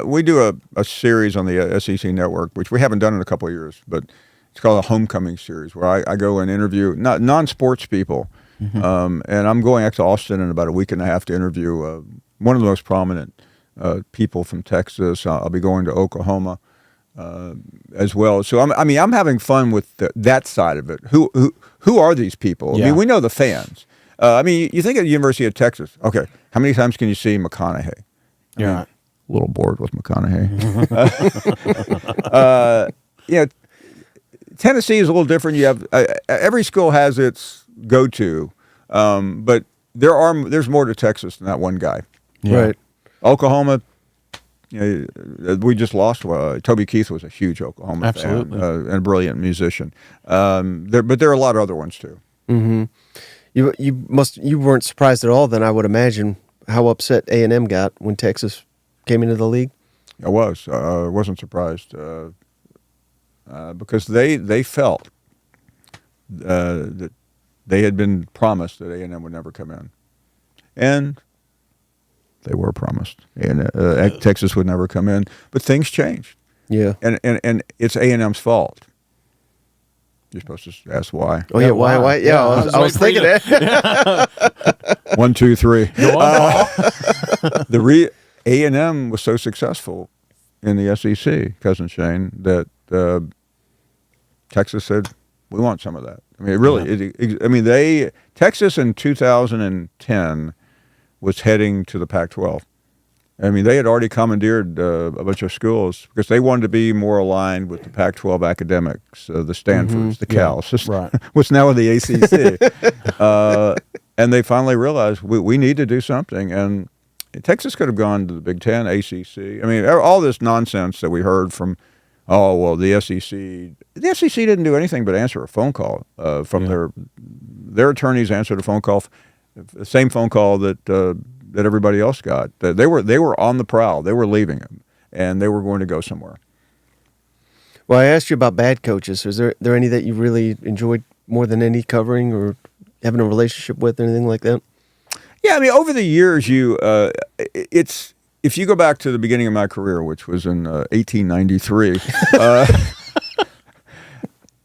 we do a series on the SEC network, which we haven't done in a couple of years, but it's called a Homecoming series, where I go and interview non-sports people, and I'm going out to Austin in about a week and a half to interview one of the most prominent people from Texas. I'll be going to Oklahoma as well. So I'm having fun with that side of it. Who are these people? Yeah. I mean, we know the fans. You think of the University of Texas. Okay, how many times can you see McConaughey? Yeah. A little bored with McConaughey. Tennessee is a little different. You have every school has its go-to, but there's more to Texas than that one guy. Yeah. Right. Oklahoma, we just lost. Toby Keith was a huge Oklahoma Absolutely. fan and a brilliant musician. But there are a lot of other ones too. Mm-hmm. You weren't surprised at all then, I would imagine, how upset A&M got when Texas came into the league? I wasn't surprised because they felt that they had been promised that A&M would never come in, and they were promised and Texas would never come in, but things changed. Yeah. And it's A&M's fault. You're supposed to ask why. Oh, yeah, why? Yeah, I was thinking that. 1, 2, 3. Go on, A&M was so successful in the SEC, Cousin Shane, that Texas said, we want some of that. I mean, really, Texas in 2010 was heading to the Pac-12. I mean, they had already commandeered a bunch of schools because they wanted to be more aligned with the Pac-12 academics, the Stanfords, the Cals, right. what's now in the ACC. And they finally realized we need to do something. And Texas could have gone to the Big Ten, ACC. I mean, all this nonsense that we heard from, the SEC. The SEC didn't do anything but answer a phone call from their attorneys answered a phone call, the same phone call that everybody else got. They were on the prowl. They were leaving him, and they were going to go somewhere. Well, I asked you about bad coaches. Is there any that you really enjoyed more than any covering or having a relationship with, or anything like that? Yeah, I mean, over the years, if you go back to the beginning of my career, which was in 1893,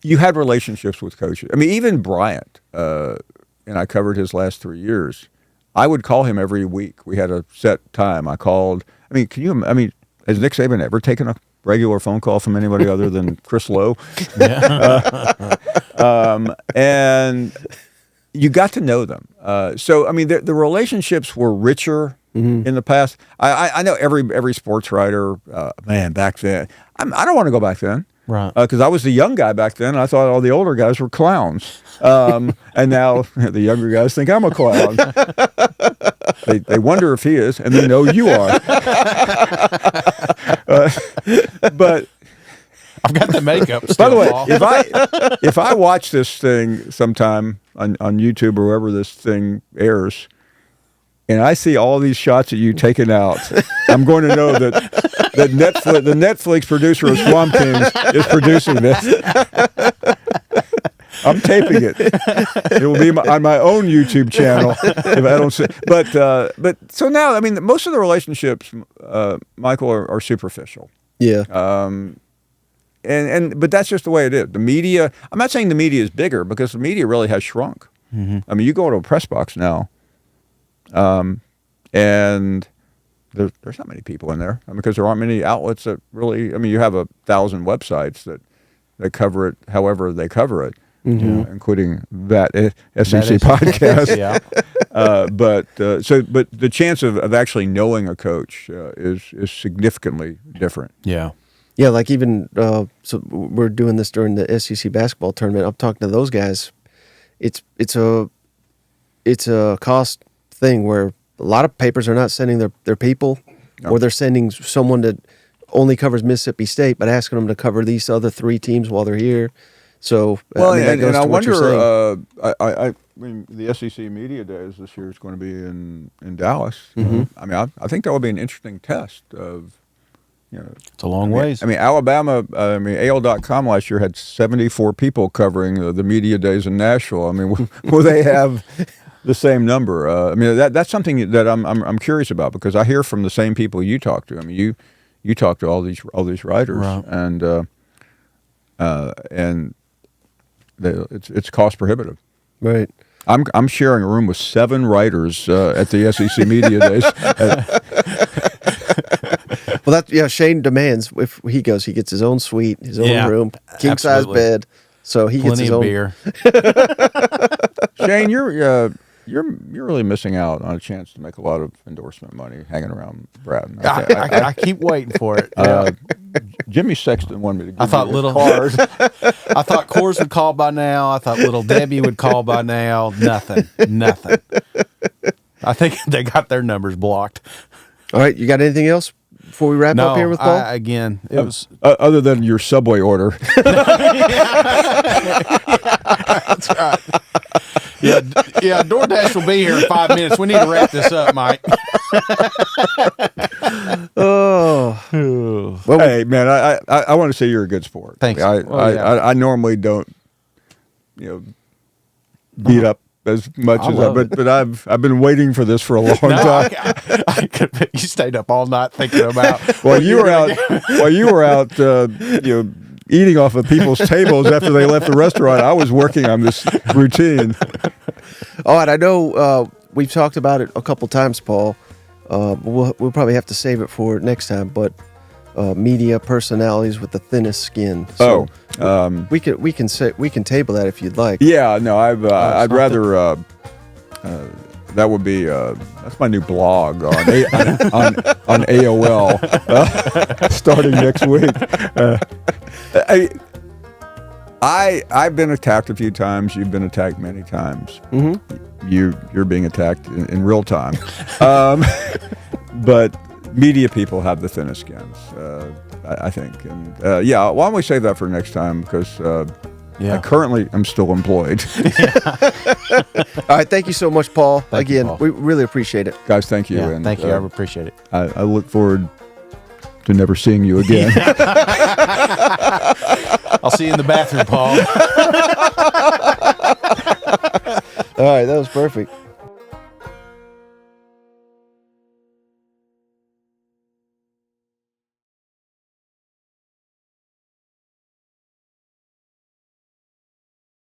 you had relationships with coaches. I mean, even Bryant, and I covered his last 3 years. I would call him every week. We had a set time. I called. I mean, has Nick Saban ever taken a regular phone call from anybody other than Chris Lowe? And you got to know them. So, I mean, the relationships were richer in the past. I know every sports writer, back then. I don't want to go back then. Right. Because I was the young guy back then. And I thought all the older guys were clowns. And now the younger guys think I'm a clown. They wonder if he is, and they know you are. But I've got the makeup still. by the way, Paul. if I watch this thing sometime on YouTube or wherever this thing airs, and I see all these shots of you taken out, I'm going to know that the Netflix producer of Swamp Kings is producing this. I'm taping it. It will be on my own YouTube channel if I don't see. But so now, I mean, most of the relationships, Michael, are superficial. Yeah. But that's just the way it is. The media. I'm not saying the media is bigger because the media really has shrunk. I mean, you go to a press box now, and there's not many people in there because there aren't many outlets that really. I mean, you have 1,000 websites that cover it however they cover it. Including that SEC podcast. Yeah. But the chance of actually knowing a coach is significantly different. Yeah. Yeah, like even so we're doing this during the SEC basketball tournament. I'm talking to those guys. It's a cost thing where a lot of papers are not sending their people, or they're sending someone that only covers Mississippi State, but asking them to cover these other 3 teams while they're here. So Well, I mean, that and goes I to what you're saying. wonder. I mean, the SEC Media Days this year is going to be in Dallas. I mean, I think that will be an interesting test of. It's a long ways. I mean, Alabama. AL.com last year had 74 people covering the media days in Nashville. I mean, will they have the same number? I mean, that's something that I'm curious about, because I hear from the same people you talk to. I mean, you talk to all these writers, right. and it's cost prohibitive. Right. I'm sharing a room with 7 writers at the SEC Media Days. Well, Shane demands if he goes, he gets his own suite, his own room, king size absolutely. bed, so he gets Plenty his of own beer. Shane, you're really missing out on a chance to make a lot of endorsement money hanging around Brad. I keep waiting for it. Jimmy Sexton wanted me to give I thought you little cars. I thought Coors would call by now. I thought little Debbie would call by now. Nothing. I think they got their numbers blocked. All right, you got anything else before we wrap up here with Paul? Again, it was Other than your Subway order. that's right. Yeah, DoorDash will be here in 5 minutes. We need to wrap this up, Mike. Well, Hey, man, I want to say you're a good sport. Thanks. I normally don't, beat up as much but I've been waiting for this for a long time. You stayed up all night thinking about. While you were out, eating off of people's tables after they left the restaurant, I was working on this routine. Oh, and I know we've talked about it a couple times, Paul. We'll probably have to save it for next time. But media personalities with the thinnest skin. So we can table that if you'd like. Yeah, no, I'd rather. That would be that's my new blog on AOL starting next week. I've been attacked a few times. You've been attacked many times. Mm-hmm. You're being attacked in real time, but media people have the thinnest skins, I think. And why don't we save that for next time, because I currently am still employed. All right, thank you so much, Paul. Thank you, Again, Paul. we really appreciate it. Guys, thank you. Yeah, and thank you. I appreciate it. I look forward to never seeing you again. I'll see you in the bathroom, Paul. All right, that was perfect.